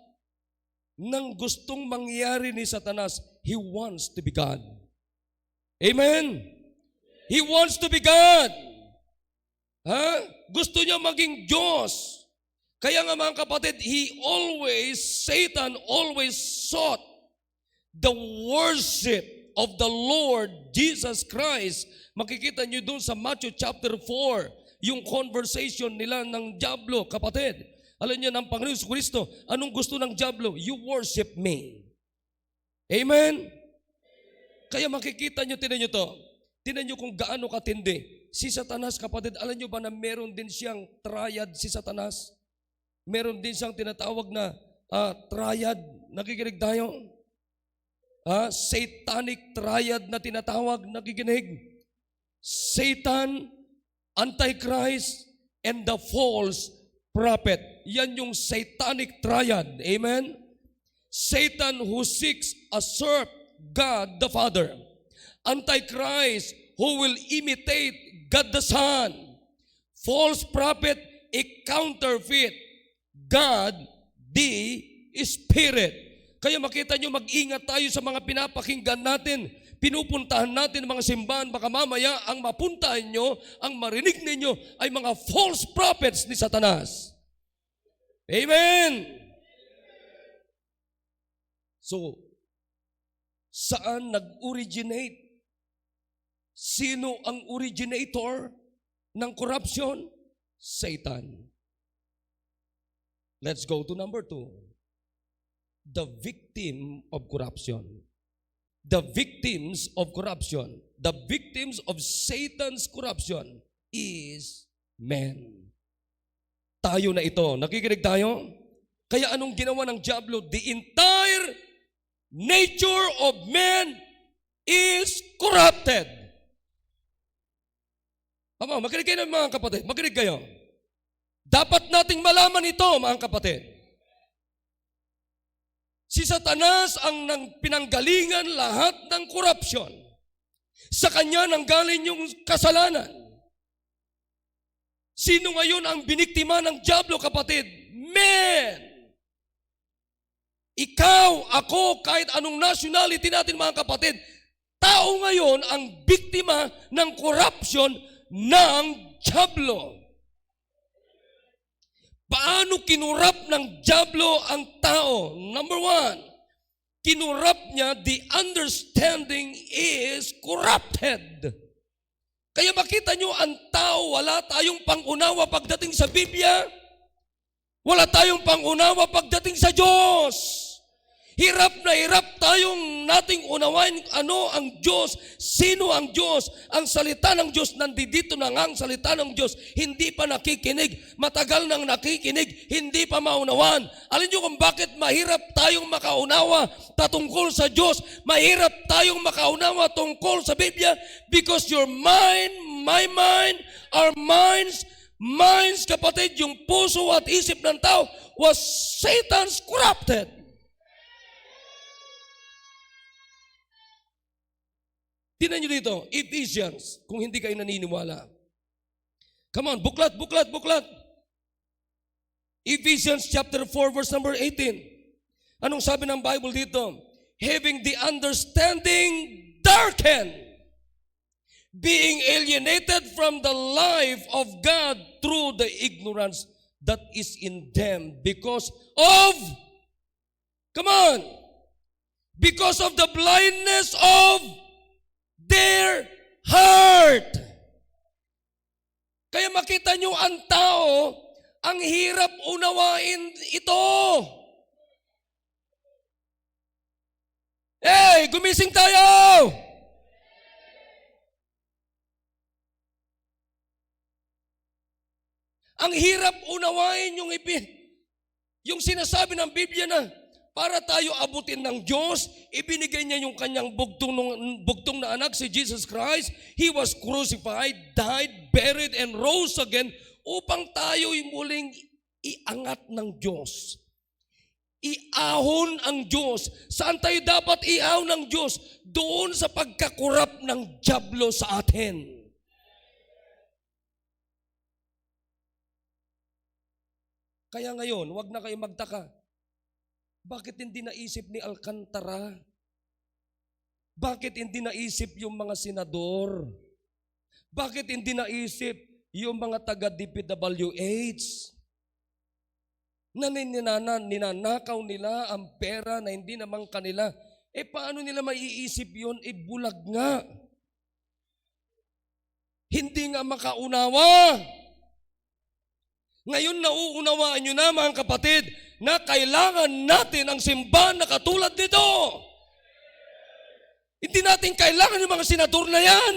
ng gustong mangyari ni Satanas? He wants to be God. Amen? He wants to be God. Ha? Gusto niya maging Diyos. Kaya nga, mga kapatid, Satan always sought the worship of the Lord Jesus Christ. Makikita niyo doon sa Matthew chapter 4, yung conversation nila ng Diablo, kapatid. Alam niyo ng Panginoon Kristo, anong gusto ng Diablo? You worship me. Amen? Kaya makikita niyo, tinan niyo to. Tinan niyo kung gaano katindi. Si Satanas, kapatid, alam niyo ba na meron din siyang triad si Satanas? Meron din siyang tinatawag na triad. Nakikinig tayo? Satanic triad na tinatawag. Nakikinig? Satan, Antichrist, and the false prophet. Yan yung satanic triad. Amen? Satan who seeks to usurp God the Father. Antichrist who will imitate God the Son. False prophet, a counterfeit God the Spirit. Kaya makita nyo, mag-ingat tayo sa mga pinapakinggan natin. Pinupuntahan natin mga simbahan, baka mamaya ang mapuntahan nyo, ang marinig ninyo ay mga false prophets ni Satanas. Amen! So, saan nag-originate? Sino ang originator ng corruption? Satan. Let's go to number 2. The victim of corruption. The victims of corruption, the victims of Satan's corruption is men. Tayo na ito. Nakikinig tayo? Kaya anong ginawa ng Diablo? The entire nature of man is corrupted. Ama, makinig kayo mga kapatid. Makinig kayo. Dapat nating malaman ito, mga kapatid. Si Satanas ang pinanggalingan lahat ng korupsyon. Sa kanya nanggaling yung kasalanan. Sino ngayon ang biniktima ng dyablo, kapatid? Men! Ikaw, ako, kahit anong nationality natin, mga kapatid, tao ngayon ang biktima ng korupsyon ng dyablo. Paano kinurap ng dyablo ang tao? Number one, kinurap niya, the understanding is corrupted. Kaya makita nyo, ang tao, wala tayong pangunawa pagdating sa Biblia. Wala tayong pangunawa pagdating sa Diyos. Hirap na hirap tayong nating unawain ano ang Diyos, sino ang Diyos. Ang salita ng Diyos, nandito na nga ang salita ng Diyos, hindi pa nakikinig. Matagal nang nakikinig, hindi pa maunawan. Alam nyo kung bakit mahirap tayong makaunawa patungkol sa Diyos, mahirap tayong makaunawa tungkol sa Biblia? Because your mind, my mind, our minds, kapatid, yung puso at isip ng tao was Satan's corrupted. Tingnan nyo dito, Ephesians, kung hindi kayo naniniwala. Come on, buklat. Ephesians chapter 4, verse number 18. Anong sabi ng Bible dito? Having the understanding darkened, being alienated from the life of God through the ignorance that is in them because of, because of the blindness of their heart. Kaya makita nyo ang tao, ang hirap unawain ito. Hey, gumising tayo! Ang hirap unawain yung sinasabi ng Biblia na para tayo abutin ng Diyos, ibinigay niya yung kanyang bugtong na anak, si Jesus Christ. He was crucified, died, buried, and rose again upang tayo'y muling iangat ng Diyos. Iahon ang Diyos. Saan tayo dapat iahon ng Diyos? Doon sa pagkakurap ng dyablo sa atin. Kaya ngayon, wag na kayo magtaka. Bakit hindi naisip ni Alcantara? Bakit hindi naisip yung mga senador? Bakit hindi naisip yung mga taga-DPWH? Na ninanakaw nila ang pera na hindi naman kanila. Paano nila maiisip yun? Bulag nga. Hindi nga makaunawa. Ngayon nauunawaan nyo na, mga kapatid, na kailangan natin ang simbahan na katulad nito. Hindi natin kailangan yung mga senador na yan.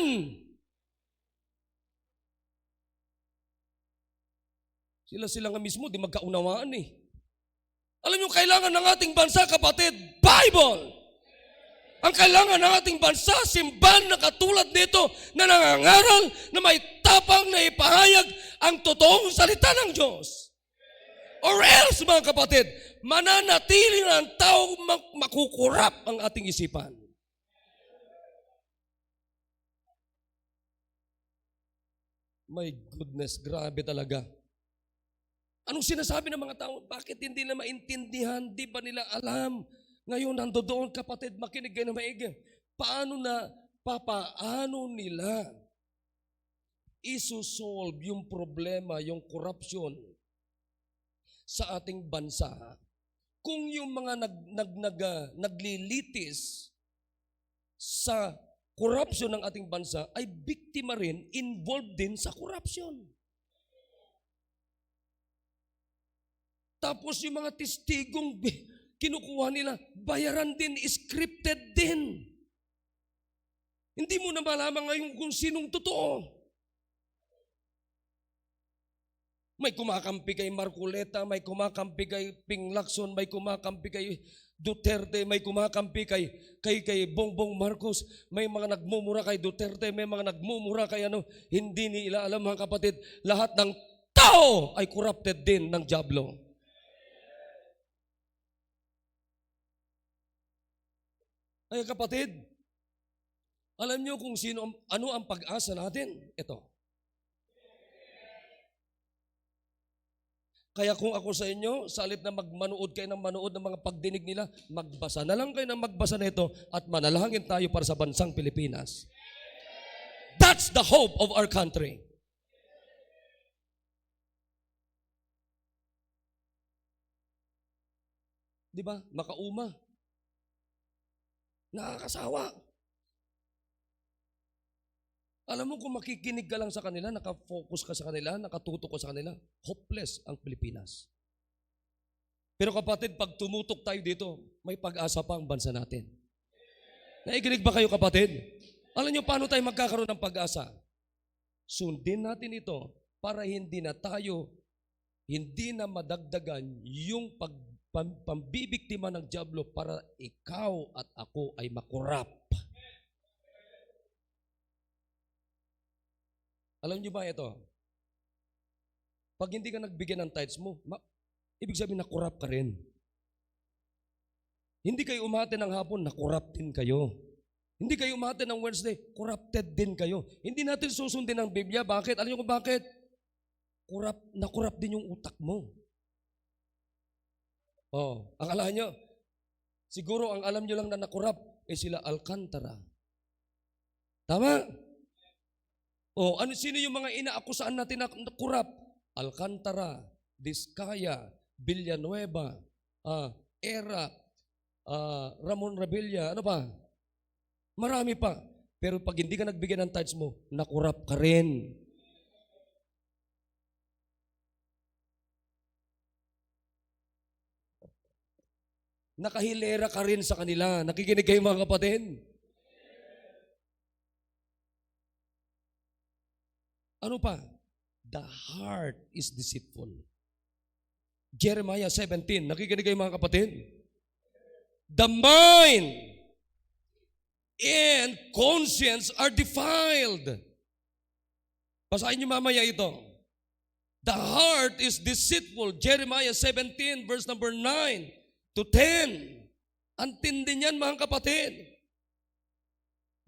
Sila nga mismo, di magkaunawaan eh. Alam nyo, kailangan ng ating bansa, kapatid, Bible. Ang kailangan ng ating bansa, simbahan na katulad nito, na nangangaral, na may tapang na ipahayag ang totoong salita ng Diyos. Or else, mga kapatid, mananatili na ang tao makukurap ang ating isipan. My goodness, grabe talaga. Anong sinasabi ng mga tao? Bakit hindi nila maintindihan? Di ba nila alam? Ngayon, nandoon, kapatid, makinig kayo na maigi. Paano nila isusolve yung problema, yung corruption sa ating bansa kung yung mga naglilitis sa corruption ng ating bansa ay biktima rin, involved din sa corruption. Tapos yung mga testigong kinukuha nila, bayaran din, scripted din. Hindi mo na malaman ngayon kung sinong totoo. May kumakampi kay Marcoleta, may kumakampi kay Ping Lacson, may kumakampi kay Duterte, may kumakampi kay Bongbong Marcos, may mga nagmumura kay Duterte, may mga nagmumura kay ano, hindi nila alam mga kapatid, lahat ng tao ay corrupted din ng dyablo. Ay kapatid, alam niyo kung ano ang pag-asa natin? Ito. Kaya kung ako sa inyo, sa halip na manood kayo ng manood ng mga pagdinig nila, magbasa na lang kayo ng magbasa nito at manalangin tayo para sa bansang Pilipinas. That's the hope of our country. Di ba? Makauma. Nakakasawa. Alam mo kung makikinig ka lang sa kanila, nakafocus ka sa kanila, nakatutok ka sa kanila, hopeless ang Pilipinas. Pero kapatid, pag tumutok tayo dito, may pag-asa pa ang bansa natin. Naikinig ba kayo kapatid? Alam niyo paano tayo magkakaroon ng pag-asa? Sundin natin ito para hindi na madagdagan yung pambibiktima ng dyablo para ikaw at ako ay makurap. Alam niyo ba ito? Pag hindi ka nagbigay ng tithes mo, ibig sabihin nakurap ka rin. Hindi kayo umate ng hapon, nakurap din kayo. Hindi kayo umate ng Wednesday, corrupted din kayo. Hindi natin susundin ang Biblia. Bakit? Alam niyo kung bakit? Nakurap din yung utak mo. Ang alam niyo, siguro ang alam niyo lang na nakurap, sila Alcantara. Tama? Sino yung mga inaakusahan natin na kurap? Alcantara, Diskaya, Villanueva, Era, Ramon Revilla, ano pa? Marami pa. Pero pag hindi ka nagbigay ng tithes mo, nakurap ka rin. Nakahilera ka rin sa kanila. Nakikinig kayo mga kapatid? Ano pa? The heart is deceitful. Jeremiah 17. Nakikinig kayo mga kapatid? The mind and conscience are defiled. Basahin niyo mamaya ito. The heart is deceitful. Jeremiah 17 verse number 9 to 10. Antindi niyan mga kapatid.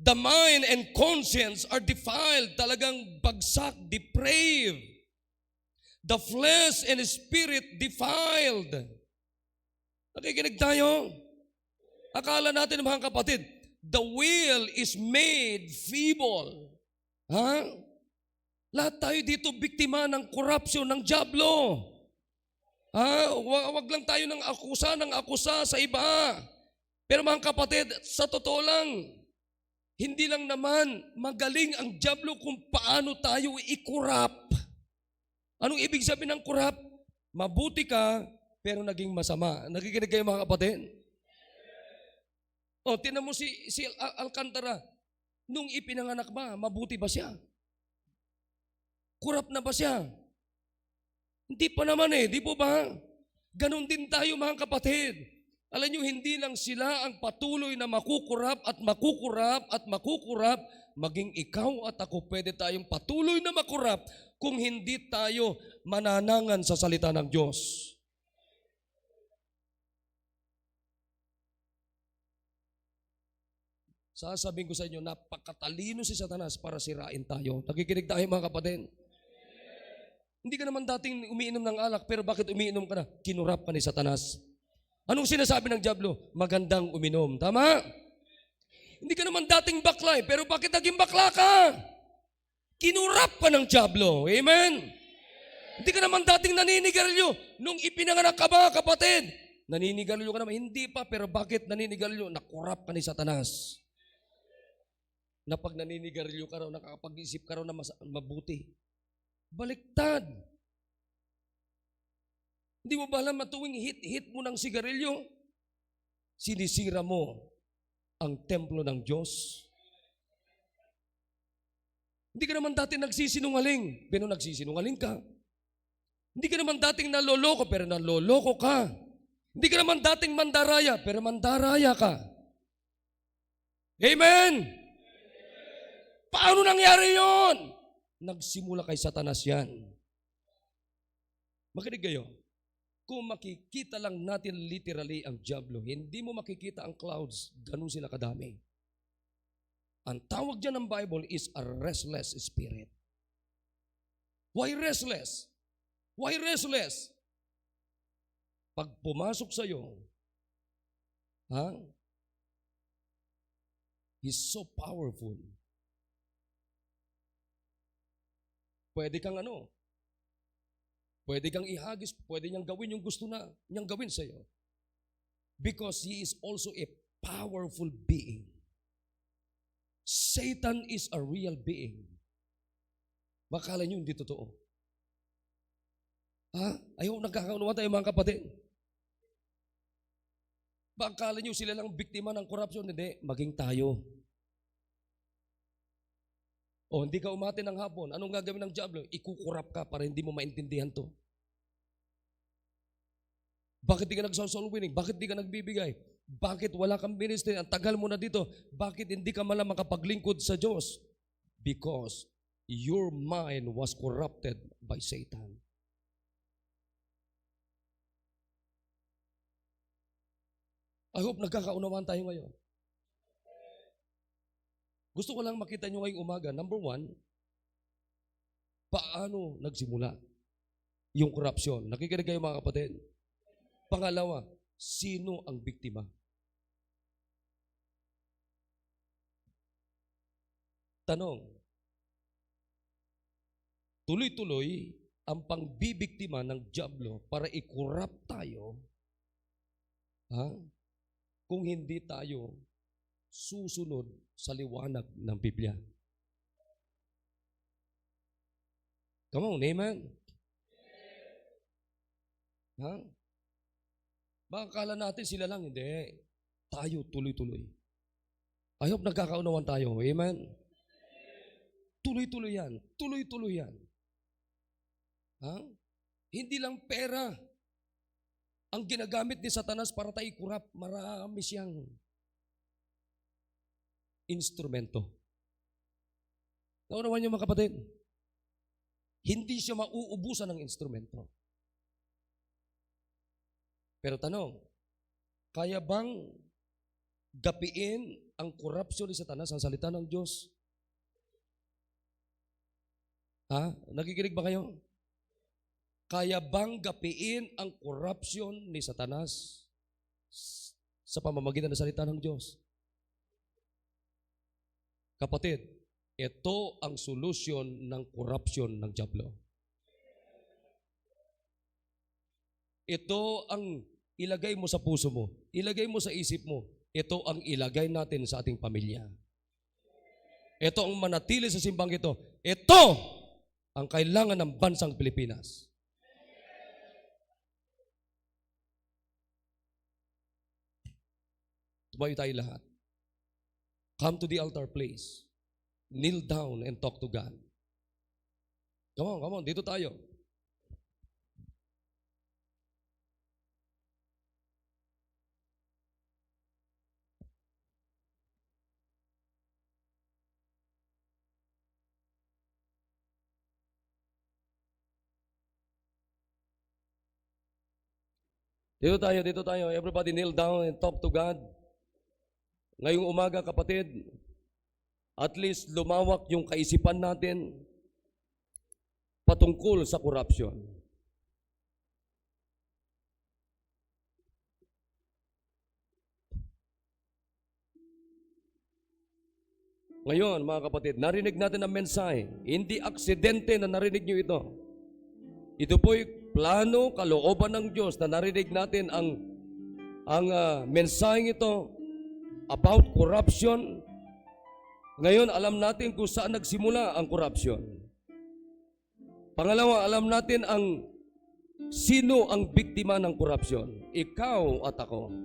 The mind and conscience are defiled, talagang bagsak, depraved. The flesh and spirit defiled. Nakikinig tayo? Akala natin mga kapatid, the will is made feeble. Lahat tayo dito biktima ng corruption ng dyablo. Wag lang tayo ng akusa sa iba. Pero mga kapatid, sa totoo lang, hindi lang naman magaling ang dyablo kung paano tayo i-corrupt. Anong ibig sabihin ng corrupt? Mabuti ka, pero naging masama. Nakikinig kayo mga kapatid? Tinan mo si Alcantara. Nung ipinanganak ba, mabuti ba siya? Corrupt na ba siya? Hindi pa naman di po ba? Ganon din tayo mga kapatid. Alam nyo, hindi lang sila ang patuloy na makukurap, maging ikaw at ako pwede tayong patuloy na makurap kung hindi tayo mananangan sa salita ng Diyos. Sasabihin ko sa inyo, napakatalino si Satanas para sirain tayo. Nakikinig tayo mga kapatid. Hindi ka naman dating umiinom ng alak, pero bakit umiinom ka na? Kinurap ka ni Satanas. Anong sinasabi ng dyablo? Magandang uminom. Tama? Hindi ka naman dating bakla, pero bakit naging bakla ka? Kinurap ka ng dyablo. Amen? Hindi ka naman dating naninigarilyo. Nung ipinanganak ka ba, kapatid? Naninigarilyo ka naman. Hindi pa, pero bakit naninigarilyo? Nakurap ka ni Satanas. Na pag naninigarilyo ka raw, nakakapag-isip ka raw na mabuti. Baliktad. Hindi mo ba alam na tuwing hit mo ng sigarilyo, sinisira mo ang templo ng Diyos? Hindi ka naman dati nagsisinungaling, pero nagsisinungaling ka. Hindi ka naman dating naloloko, pero naloloko ka. Hindi ka naman dating mandaraya, pero mandaraya ka. Amen? Paano nangyari yon? Nagsimula kay Satanas yan. Makinig kayo. Kung makikita lang natin literally ang diablo, hindi mo makikita ang clouds, ganun sila kadami. Ang tawag dyan ng Bible is a restless spirit. Why restless? Why restless? Pag pumasok sa'yo, he's so powerful. Pwede kang pwede kang ihagis, pwede niyang gawin yung gusto na niyang gawin sa'yo. Because he is also a powerful being. Satan is a real being. Makala niyo hindi totoo. Ayaw nagkakaunawan tayo mga kapatid. Akala niyo sila lang biktima ng korupsyon? Hindi, maging tayo. O hindi ka umati ng hapon, anong gagawin ng diablo? Ikukurap ka para hindi mo maintindihan to. Bakit di ka nag-soul winning? Bakit di ka nagbibigay? Bakit wala kang ministry? Ang tagal mo na dito. Bakit hindi ka malang makapaglingkod sa Diyos? Because your mind was corrupted by Satan. I hope nagkakaunawaan tayo ngayon. Gusto ko lang makita nyo ngayong umaga. Number one, paano nagsimula yung korupsyon? Nakikinig kayo mga kapatid. Pangalawa, sino ang biktima? Tanong, tuloy-tuloy ang pangbibiktima ng diablo para i-corrupt tayo, kung hindi tayo susunod sa liwanag ng Biblia. Come on, amen? Baka akala natin sila lang, hindi. Tayo tuloy-tuloy. I hope nagkakaunawan tayo, amen? Tuloy-tuloy yan. Tuloy-tuloy yan. Hindi lang pera ang ginagamit ni Satanas para tayo kurap. Marami siyang instrumento. Naunawan niyo mga kapatid? Hindi siya mauubusan ng instrumento. Pero tanong, kaya bang gapiin ang korupsyon ni Satanas ang salita ng Diyos? Nakikinig ba kayo? Kaya bang gapiin ang korupsyon ni Satanas sa pamamagitan ng salita ng Diyos? Kapatid, ito ang solusyon ng korupsyon ng diablo. Ito ang ilagay mo sa puso mo, ilagay mo sa isip mo, ito ang ilagay natin sa ating pamilya. Ito ang manatili sa simbang ito. Ito ang kailangan ng bansang Pilipinas. Tumayo tayo lahat. Come to the altar, please. Kneel down and talk to God. Come on, dito tayo. Dito tayo. Everybody kneel down and talk to God. Ngayong umaga, kapatid, at least lumawak yung kaisipan natin patungkol sa korupsyon. Ngayon, mga kapatid, narinig natin ang mensahe. Hindi aksidente na narinig nyo ito. Ito po'y plano, kalooban ng Diyos na narinig natin ang mensaheng ito about corruption. Ngayon, alam natin kung saan nagsimula ang korupsyon. Pangalawa, alam natin sino ang biktima ng korupsyon. Ikaw at ako.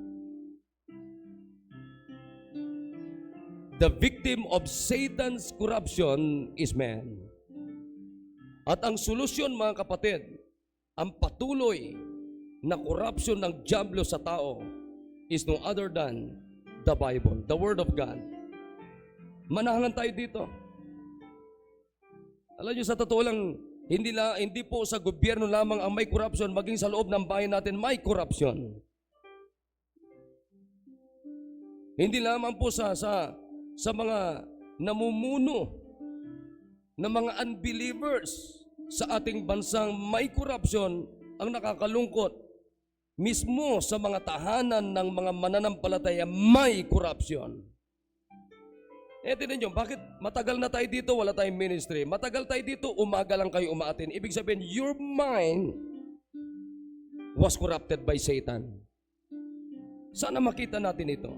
The victim of Satan's corruption is man. At ang solusyon, mga kapatid, ang patuloy na corruption ng dyablo sa tao is no other than the Bible, the Word of God. Manahangan tayo dito. Alam niyo, sa totoo lang, hindi po sa gobyerno lamang ang may corruption, maging sa loob ng bayan natin may corruption. Hindi lamang po sa mga namumuno na mga unbelievers sa ating bansang may corruption. Ang nakakalungkot, mismo sa mga tahanan ng mga mananampalataya may corruption. Tingnan nyo, bakit matagal na tayo dito, wala tayong ministry? Matagal tayo dito, umaga lang kayo umaatin. Ibig sabihin, your mind was corrupted by Satan. Sana makita natin ito.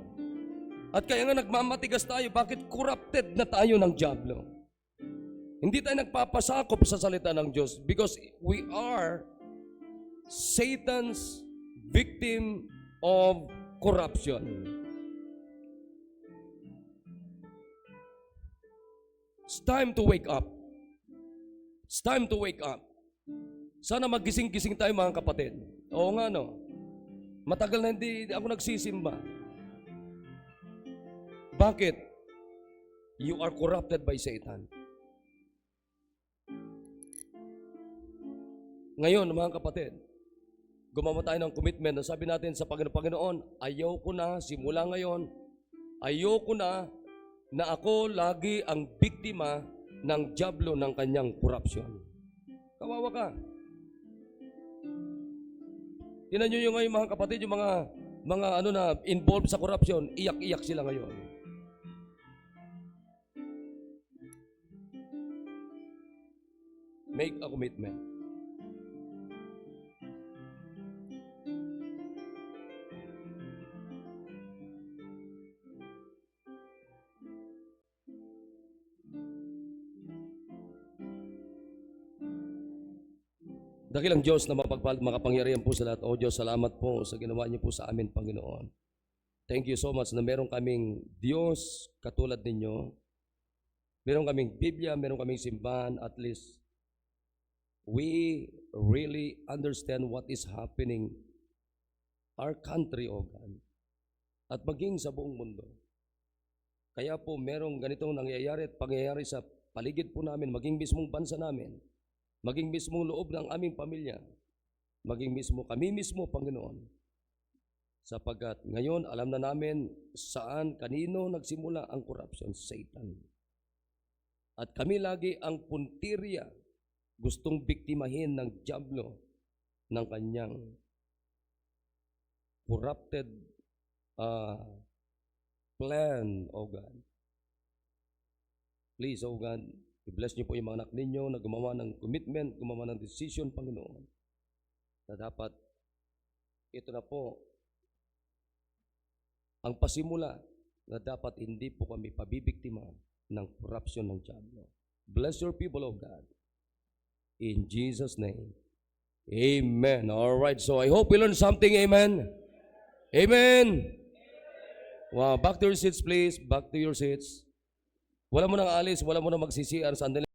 At kaya nga nagmamatigas tayo, bakit corrupted na tayo ng dyablo? Hindi tayo nagpapasakop sa salita ng Diyos because we are Satan's victim of corruption. It's time to wake up. It's time to wake up. Sana maggising-gising tayo mga kapatid. Oo nga no. Matagal na hindi ako nagsisimba. Bakit? You are corrupted by Satan. Ngayon mga kapatid, gumawa tayo ng commitment na sabi natin sa Panginoon, ayoko na, simula ngayon, ayoko na ako lagi ang biktima ng dyablo ng kanyang korupsyon. Kawawa ka. Tingnan nyo yung ngayon mga kapatid, yung mga na involved sa korupsyon, iyak-iyak sila ngayon. Make a commitment. Dakilang Diyos na makapangyarihan po sa lahat. O Diyos, salamat po sa ginawa niyo po sa amin, Panginoon. Thank you so much na meron kaming Diyos katulad ninyo. Meron kaming Biblia, meron kaming simbahan. At least, we really understand what is happening our country, O God. At maging sa buong mundo. Kaya po, merong ganitong nangyayari at pangyayari sa paligid po namin, maging mismong bansa namin. Maging mismo loob ng aming pamilya, maging mismo kami mismo, Panginoon. Sapagkat ngayon, alam na namin saan, kanino nagsimula ang corruption, Satan. At kami lagi ang puntirya, gustong biktimahin ng dyablo ng kanyang corrupted plan, O God. Please, O God, i-bless niyo po yung mga anak ninyo na gumawa ng commitment, gumawa ng decision, Panginoon. Na dapat, ito na po, ang pasimula na dapat hindi po kami pabibiktima ng corruption ng dyablo. Bless your people, O God. In Jesus' name. Amen. All right, so I hope we learned something. Amen. Amen. Wow, back to your seats, please. Back to your seats. Wala mo nang alis, wala mo nang magsisiar. Sandali.